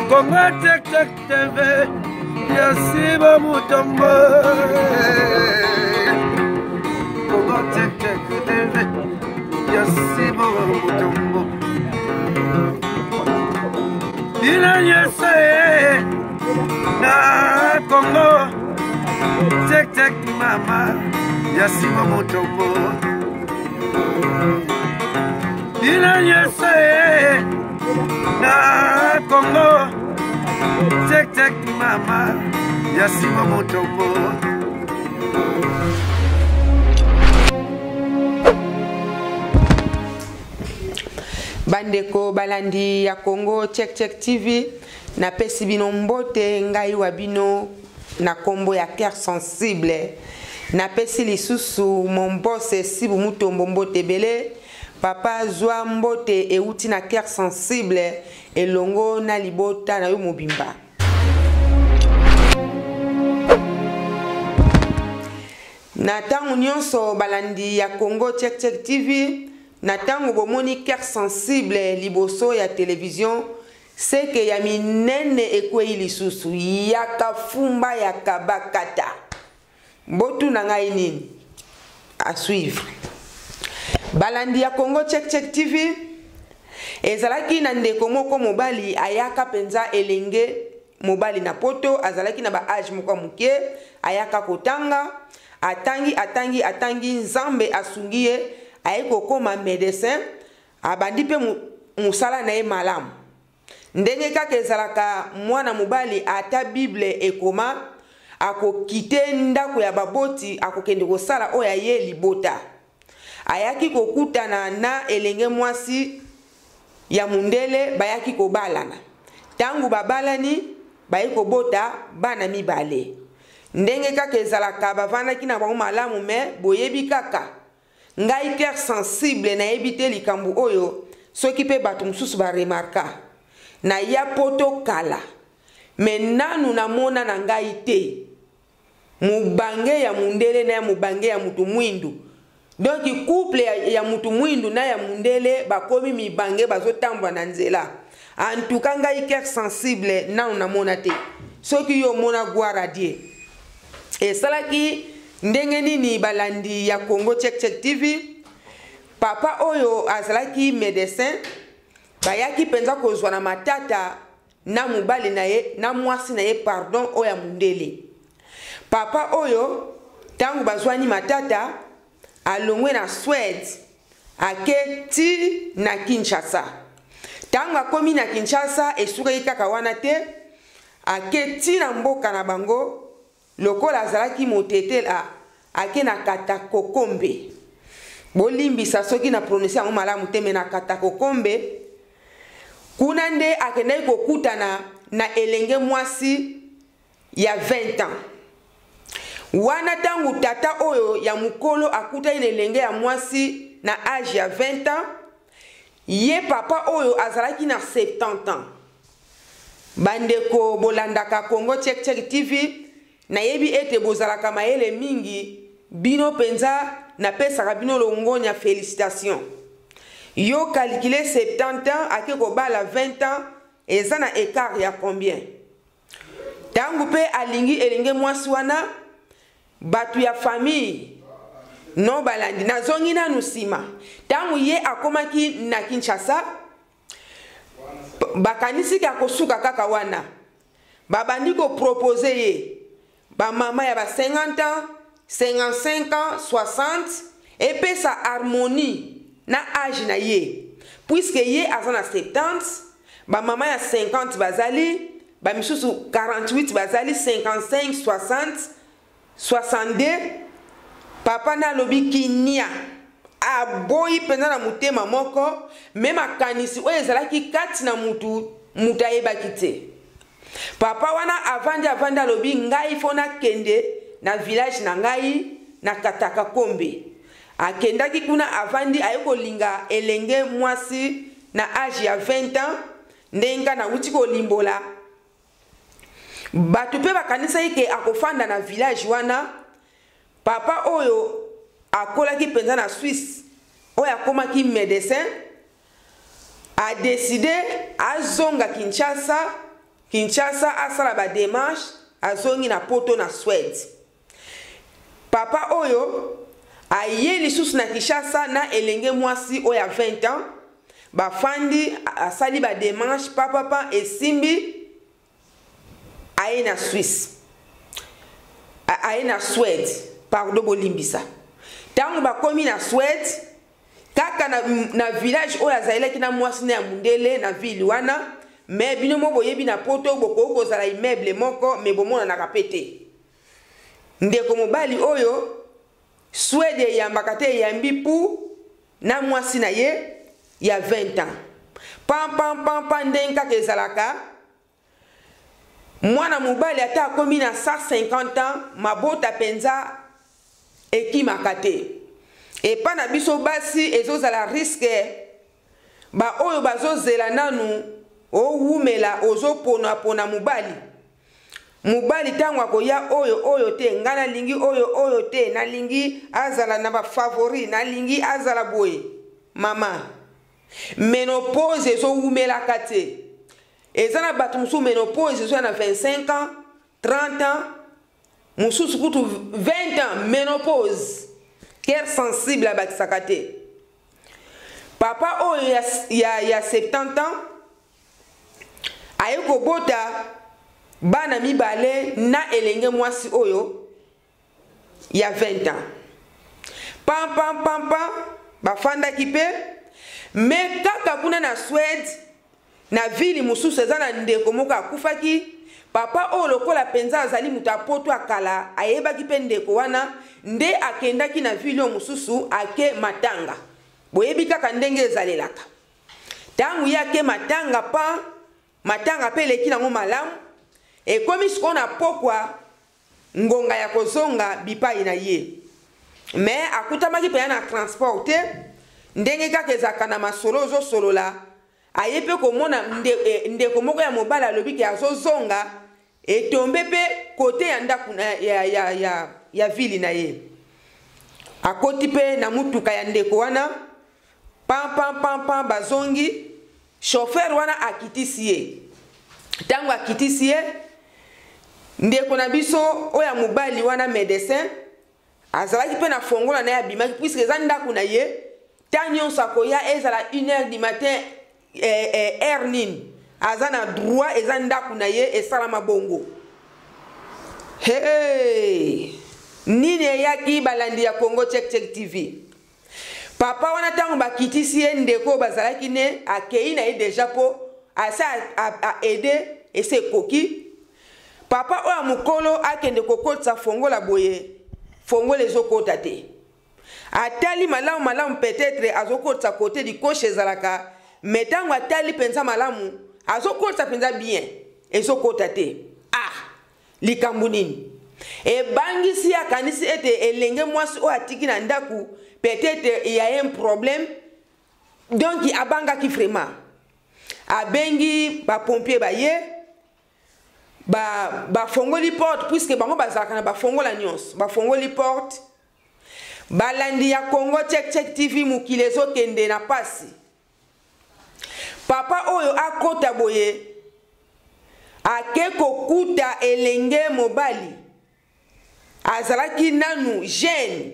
Congo Tek Tek TV, Yasiba Mutombo. Congo Tek Tek TV, Yasiba Mutombo. Dina Yese, na Congo Tek Tek Mama, Yasiba Mutombo. Dina Yese, na Congo Tek Tek Mama, Yasiba Mutombo. Bandeko balandi ya Congo Tek Tek TV na pesi bino mbote ngai wabino na kombo ya cœur sensible na pesi lisusu mon boss Sibu Mutombo mbote bele papa zwa mbote euti na cœur sensible elongo na libota na yo mobimba. Na tangu nyonso balandi ya Congo Tek Tek TV na tango bomoni cœur sensible liboso ya télévision c'est que ya minene ekwei lisusu ya kafumba ya kabakata mbotu na ngai nini à suivre. Balandi ya Congo Tek Tek TV ezalaki na ndeko moko mobali ayaka penza elenge mobali na poto azalaki na ba age moko muke ayaka kotanga atangi nzambe asungie ayeko koma médecin abandi pe musala na ye malamu ndenge kaka ezalaka mwana mobali ata bible ekoma akokite ndako ya baboti akokende kosala oya ye libota ayaki kokutana na elenge mwasi ya mundele bayaki kobalana tangu babalani bayiko bota bana mibale ndenge kaka ezalaka bavandaki na bango malamu me boyebi kaka ngai cœur sensible na ebite likambu oyo soki pe bato mususu ba remarka na ya poto kala me nanu na mona na ngai te mubange ya mundele na ya mubange ya mutu mwindu donc couple ya mutu mwindu na ya mundele bakomi mibange bazotambwa na nzela en tout cas ngai cœur sensible nanu na mona te soki yo mona gwara die et salaki ndenge nini balandi ya Congo Tek Tek TV papa oyo azalaki médecin bayaki penza kozwa na matata na mubali na ye na mwasi na ye pardon oya mundele papa oyo tangu bazwani matata alongwe na Suède aketi na Kinshasa tangu akomi na Kinshasa esuki kaka wana te aketi na mboka na bango lokola azalaki motete la ake na Katakokombe bolimbisa soki na prononcer yango malamu te me na Katakokombe kuna nde akendaki kokutana na elenge mwasi ya 20 ans wana tangu tata oyo ya mukolo akutani na elenge ya mwasi na age ya 20 ans ye papa oyo azalaki na 70 ans bandeko bolandaka Congo Tek Tek TV na yebi ete bozalaka mayele mingi bino penza na pesaka bino longonya félicitations yo calculer 70 ans ake kobala 20 ans eza na écart ya combien tangu pe alingi elenge mwasi wana batu ya famille no balandi na zongi na nusima tangu ye akomaki na Kinshasa bakanisi ka kosuka kaka wana babandi ko proposer ye ba mama ya ba 50 ans 55 ans 60 et pe sa harmonie na âge na ye puisque ye azana 70 ba mama ya 50 bazali ba misusu 48 bazali 55 60 62 papa na lobi kinia aboyi penza na mutema moko même akanisi oyo ezalaki kati na mutu ayebaki te papa wana avandi alobi ngai fona kende na village na ngai na Katakokombe akendaki kuna avandi ayekolinga elenge mwasi na age ya 20 ans ndenga na uti kolimbola batu pe bakanisa ike akofanda na village wana papa oyo akolaki penza na Suisse oyo akomaki médecin a décidé azonga Kinshasa Kinshasa asala ba démarche azongi na poto na Suède. Papa oyo aye lisusu na Kinshasa na elenge mwasi oyo ya 20 ans bafandi asali ba démarche papa esimbi aye na Suisse aye na Suède pardon bolimbisa tango bakomi na Suède kaka na village oyo azalaki na mwasi na ya mundele na ville wana mais bino mo boyebi na poto boko kozala immeuble moko mais bomona na kapete ndeko mobali oyo Suède yambaka te yambi pu na mwasi na ye ya 20 ans pam ndenga kezalaka mwana mobali ata akomi na 150 ans mabota penza ekimaka te epa na biso basi ezozala risque ba oyo bazozela nanu owumela ozopona mobali tango akoya oyo te ngana lingi oyo te nalingi azala na ba favori nalingi azala boye mama ménopause ezowumelaka te eza na bato mosusu ménopause ezoya na 25 ans 30 ans mosusu kutu 20 ans ménopause cœur sensible abakisaka te papa oyo ya 70 ans aye kobota bana mibale na elenge mwasi oyo ya 20 ans pam bafandaki pe me kaka kuna na Suède na ville mosusu eza na ndeko moko akufaki papa oyo lokola penza azali mutu apoto akala ayebaki pe ndeko wana nde akendaki na ville oyo mosusu ake matanga boyebi kaka ndenge ezalelaka tango ye ake matanga pe eleki nango malamu ekomi sikoyo na pokwa ngonga ya kozonga bipai na ye me akutamaki mpenza na transport te ndenge kaka ezalaka na masolo ozosolola aye mpe komona ndeko moko ya mobali alobi ke azozonga etombe mpe kote ya ndako ya vili na ye akoti mpe na mutuka ya ndeko wana pam bazongi chauffeur wana akitisi ye tango akitisi ye ndeko na biso oya mobali wana médecin azalaki mpe na fongola na ye abimaki puisque eza ndako na ye ta nyonso akoya ezala 1h du matin heure nini aza na droit eza ndako na ye esalama bongo nini eyaki balandi ya Congo Check TV papa wana tango bakitisi ye ndeko bazalaki ne akei na ye deja po asa aide ese ekoki papa oyo mokolo akende kokotisa fongola boye fongola ezokota te atali malamu peut-être azokotisa kote likoshe ezalaka mais tango atali penza malamu azokotisa penza bien ezokota te likambo nini ebangisi akanisi ete elenge mwasi oyo atiki na ndaku peut-être il y a un problème donc abangaki vraiment abengi bapompier baye bafongoli porte puisque bango bazalaka na bafongola nyonso bafongoli porte balandi ya Congo Check TV mokili ezokende na pasi papa oyo akota boye ake kokuta elenge mobali azalaki nanu jeune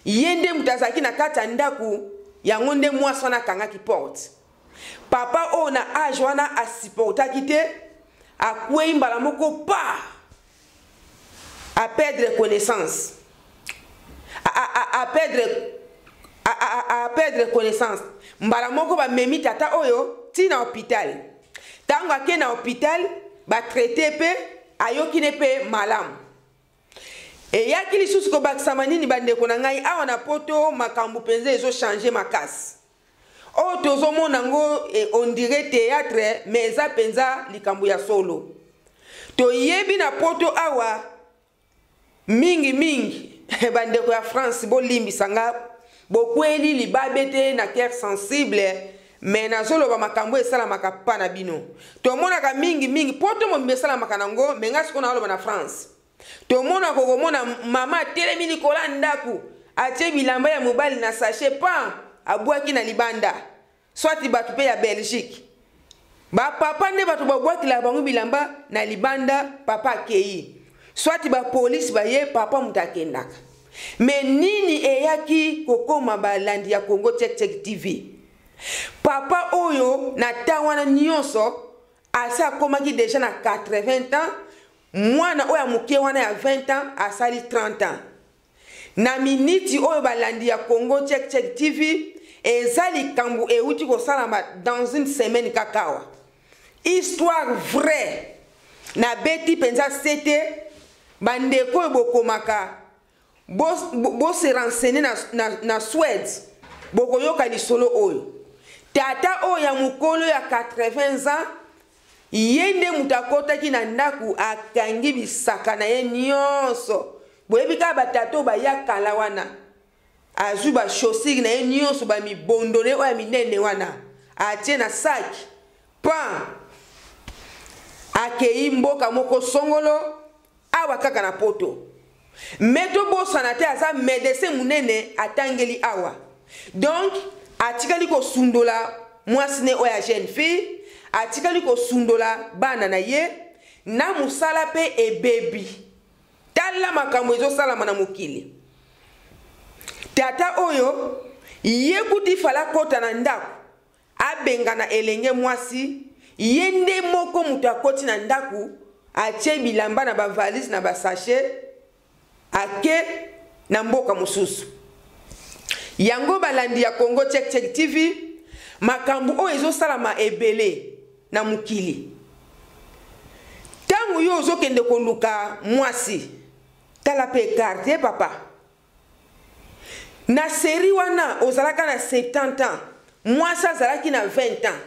yende mutu azalaki na kati ya ndaku yango nde mwasi wana akangaki porte papa oyo na age wana asiportaki te akwei mbala moko pa a perdre connaissance a perdre connaissance mbala moko bamemi tata oyo tina hôpital tango ake na hôpital batraite pe ayoki ne pe malamu eyaki lisusu kobakisama nini bandeko na ngai awa na poto makambo mpenza ezochange makasi oyo tozomona ngo on dirait théâtre mais eza mpenza likambo ya solo toyebi na poto awa mingi bandeko ya France bolimbisa nga bokweli libabe te na cœur sensible mais nazoloba makambo esalamaka pa na bino tomonaka mingi poto mobimba esalamaka nango mais nga sikoyo naoloba na France tomona kokomona mama atelemi likola ndaku atie bilamba ya mobali na sachet pan abwaki na libanda swati bato pe ya Belgique ba papa nde bato babwakila bango bilamba na libanda papa akei soit ba police baye papa mutakendaka. Mais nini eyaki kokoma balandi ya Congo Check Check TV? Papa oyo na tawana nyonso asa komaki déjà na 80 ans, mwana oya muke wana ya 20 ans asali 30 ans. Na miniti oyo balandi ya Congo Check Check TV ezali kambu euti ko salama dans une semaine kakawa. Histoire vraie na beti penza sete bandeko bokomaka bo se renseigner na Suède bokoyoka lisolo oyo. Tata oyo ya mukolo ya 80 ans yende mutakota kina ndaku akangi bisaka na ye nyonso. Boyebika batato ba yakala wana azuba chaussure na ye nyonso ba mibondole oya minene wana atie na saki pan akei mboka moko songolo awa kaka na poto. Meto bosana te aza médecin munene atangeli awa. Donc atikali ko sundola mwasine oya jeune fille, atikali ko sundola bana na ye na musala pe ebebi. Tala makambo ezo salama na mokili. Tata oyo yekuti fala kota na ndako abenga na elenge mwasi yende moko mutakoti na ndaku atie bilamba na ba valise na ba sachet ake na mboka mususu. Yango balandi ya Congo Check Check TV makambo oyo ezo salama ebele na mukili. Tangu yo ozo kende koluka mwasi tala pe carte papa. Na série wana ozalaka na 70 ans, mwasi azalaki na 20 ans.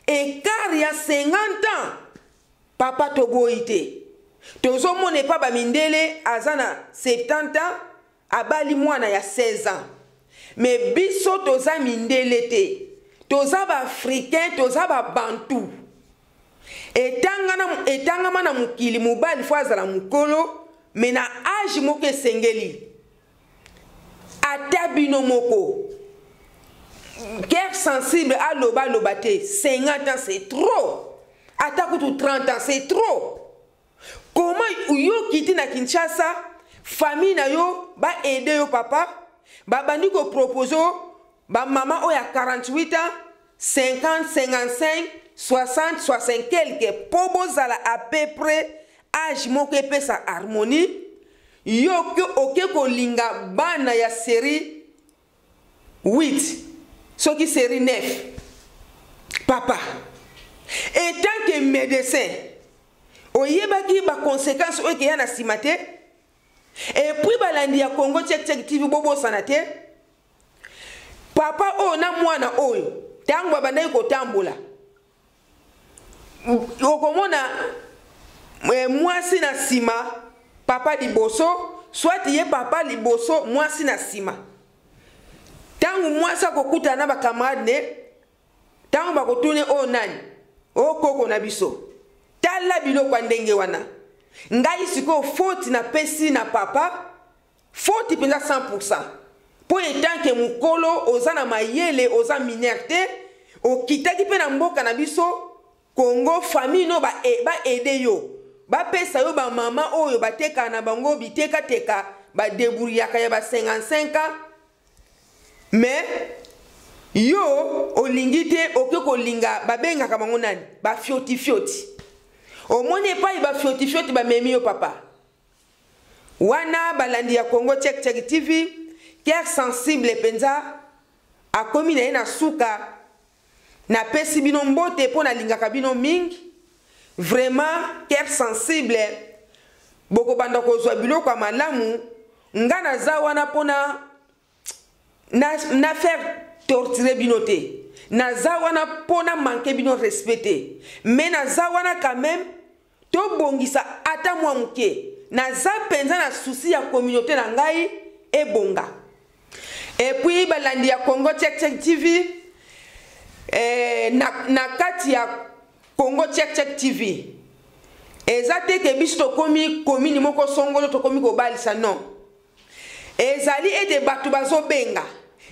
Écart ya 50 ans. Papa toboite. Tozo mone pa ba mindele azana 70 ans abali mwana ya 16 ans. Mais biso toza mindele te. Toza ba africain, toza ba bantu. Etanga mana mukili mobali fo azala mukolo mena âge moko esengeli. Atabino moko. Guerre sensible à l'obate, 50 ans c'est trop. Atakutu 30 ans c'est trop. Comment yo kiti na Kinshasa, famille na yo ba aider yo papa, ba bandi ko propose ba maman oya 48 ans, 50, 55, 60, 60 quelques pobo zala à peu près âge moko epesa harmonie. Yo ke oke ko linga bana ya série 8. Ce qui série 9. Papa. Et tant que médecin, oyebaki ba conséquences oyo ke ya na simate. Et puis balandi ya Congo Check Check TV bobo sanate. Papa o na mwana oyo tangu babandai ko tambola. Okomona mwasi na sima papa liboso, soit ye papa liboso mwasi na sima. Tangu mwasa kokuta na ba camarade ne, tangu bakotune o nani, o koko na biso. Tala bilo kwa ndenge wana. Ngai siko faute na pesi na papa, faute penza 100%. Po etanke mukolo oza na mayele oza minerte, o kitaki pe na mboka na biso, Congo famille no ba ede yo. Ba pesa yo ba mama oyo bateka na bango biteka teka ba debrouillaka ya ba 55 ans. Mais yo olingite okeko linga babenga kama ngonani ba fioti fioti. Omone pa ba fioti fioti ba memi yo papa. Wana balandi ya Congo Check Check TV cœur sensible penza akomi na ina suka na pesi bino mbote po na linga kabino mingi. Vraiment cœur sensible boko banda ko zwa biloko ya malamu ngana za wana pona na faire torturer binote. Na za wana pona manquer bino respecter. Mais na za wana quand même to bongisa ata mwa muke. Na za penza na souci ya communauté na ngai e bonga. Et puis balandi ya Congo Check Check TV na kati ya Congo Check Check TV. Ezate ke biso to komi komini moko songolo to komi ko balisa non. Ezali ete batu bazo benga.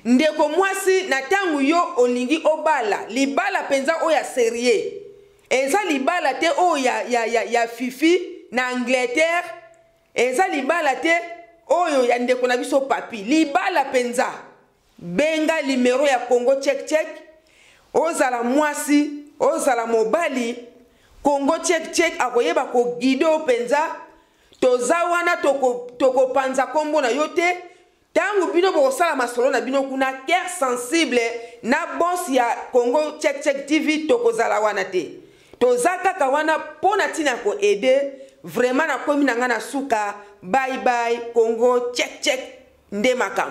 Ndeko mwasi na tangu yo olingi obala libala penza oya serie eza libala te o ya Fifi na Angleterre, eza libala te oyo ya ndeko na biso papi, libala penza. Benga numéro ya Congo check ozala mwasi ozala mobali Congo check akoyeba ko guido penza toza wana toko panza kombo na yote tangu bino bokosala masolo na bino kuna cœur sensible na boss ya Congo check TV tokozala wana te toza kaka wana pona tina ko aider vraiment na komi na nga na suka bye Congo check nde makam